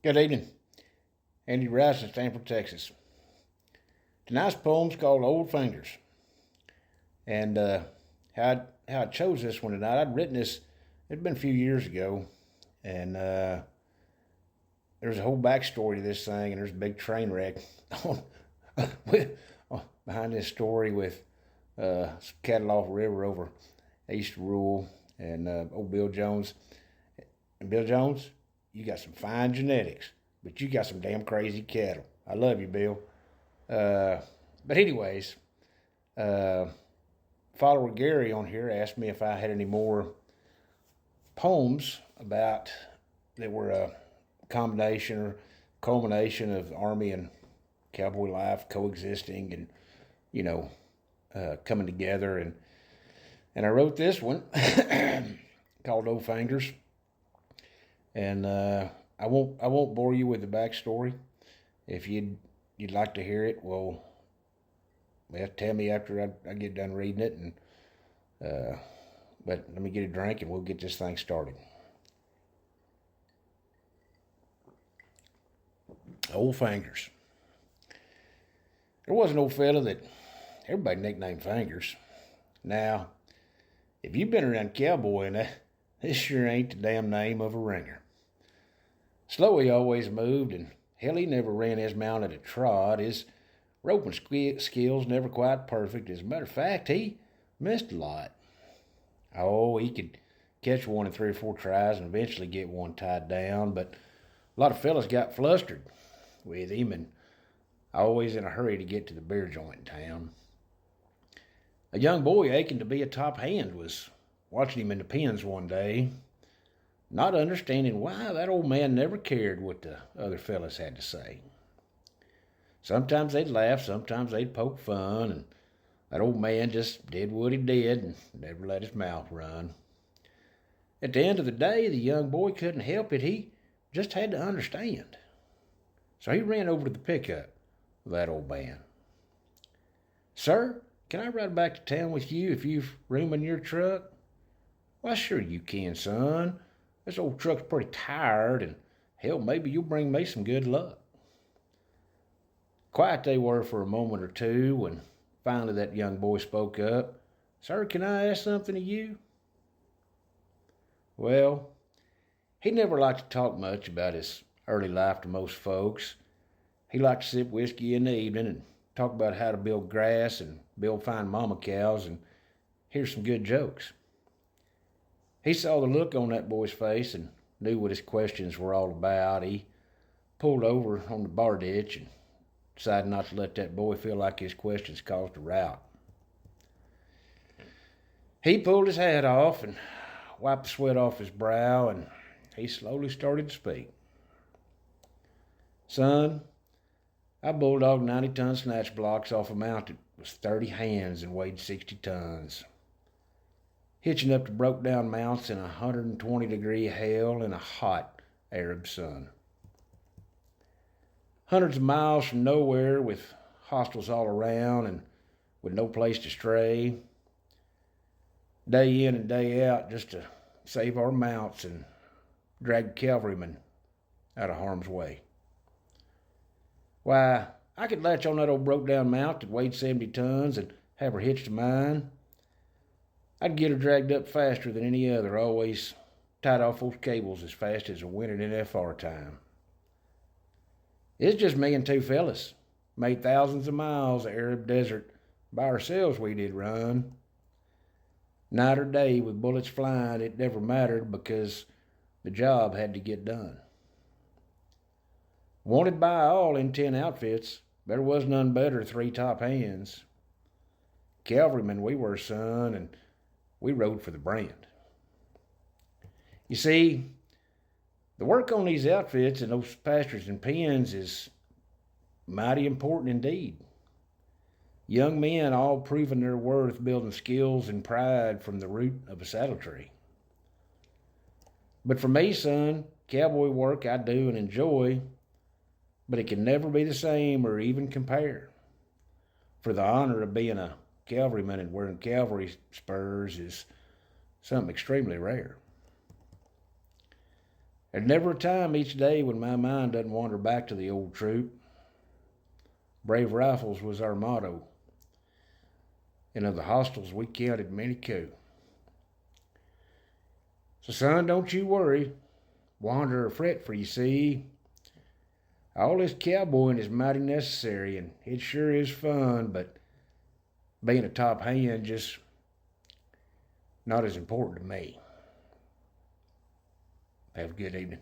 Good evening. Andy Rice in Stanford, Texas. Tonight's poem's called Old Fingers. And how I chose this one tonight, I'd written this, it'd been a few years ago. And there's a whole backstory to this thing, and there's a big train wreck behind this story with cattle off river over East Rural and old Bill Jones. And Bill Jones, you got some fine genetics, but you got some damn crazy cattle. I love you, Bill. But anyways, follower Gary on here asked me if I had any more poems about that were a combination or culmination of Army and cowboy life coexisting and, coming together. And I wrote this one called Old Fingers. And I won't bore you with the backstory. If you'd like to hear it, well, tell me after I get done reading it. And but let me get a drink and we'll get this thing started. Old Fingers. There was an old fella that everybody nicknamed Fingers. Now, if you've been around cowboying, this sure ain't the damn name of a ringer. Slow he always moved, and hell, he never ran his mount at a trot. His roping skills never quite perfect. As a matter of fact, he missed a lot. Oh, he could catch one in 3 or 4 tries and eventually get one tied down, but a lot of fellas got flustered with him and always in a hurry to get to the beer joint in town. A young boy aching to be a top hand was watching him in the pens one day, not understanding why that old man never cared what the other fellas had to say. Sometimes they'd laugh, sometimes they'd poke fun, and that old man just did what he did and never let his mouth run. At the end of the day, the young boy couldn't help it. He just had to understand. So he ran over to the pickup of that old man. "Sir, can I ride back to town with you if you've room in your truck?" "Why, sure you can, son. This old truck's pretty tired, and hell, maybe you'll bring me some good luck." Quiet they were for a moment or two, when finally that young boy spoke up. "Sir, can I ask something of you?" Well, he never liked to talk much about his early life to most folks. He liked to sip whiskey in the evening and talk about how to build grass and build fine mama cows and hear some good jokes. He saw the look on that boy's face and knew what his questions were all about. He pulled over on the bar ditch and decided not to let that boy feel like his questions caused a rout. He pulled his hat off and wiped the sweat off his brow, and he slowly started to speak. "Son, I bulldogged 90-ton snatch blocks off a mount that was 30 hands and weighed 60 tons. Hitching up to broke down mounts in 120-degree hell in a hot Arab sun. Hundreds of miles from nowhere with hostiles all around and with no place to stray. Day in and day out just to save our mounts and drag cavalrymen out of harm's way. Why, I could latch on that old broke down mount that weighed 70 tons and have her hitched to mine. I'd get her dragged up faster than any other, always tied off those cables as fast as a winter NFR time. It's just me and 2 fellas. Made thousands of miles of Arab desert by ourselves we did run. Night or day with bullets flying, it never mattered because the job had to get done. Wanted by all in 10 outfits, there was none better 3 top hands. Cavalrymen we were, son, and we rode for the brand. You see, the work on these outfits and those pastures and pens is mighty important indeed. Young men all proving their worth, building skills and pride from the root of a saddle tree. But for me, son, cowboy work I do and enjoy, but it can never be the same or even compare. For the honor of being a cavalryman and wearing cavalry spurs is something extremely rare. There's never a time each day when my mind doesn't wander back to the old troop. Brave rifles was our motto, and of the hostiles we counted many coup. So son, don't you worry, wander or fret, for you see, all this cowboying is mighty necessary, and it sure is fun, but being a top hand just not as important to me. Have a good evening.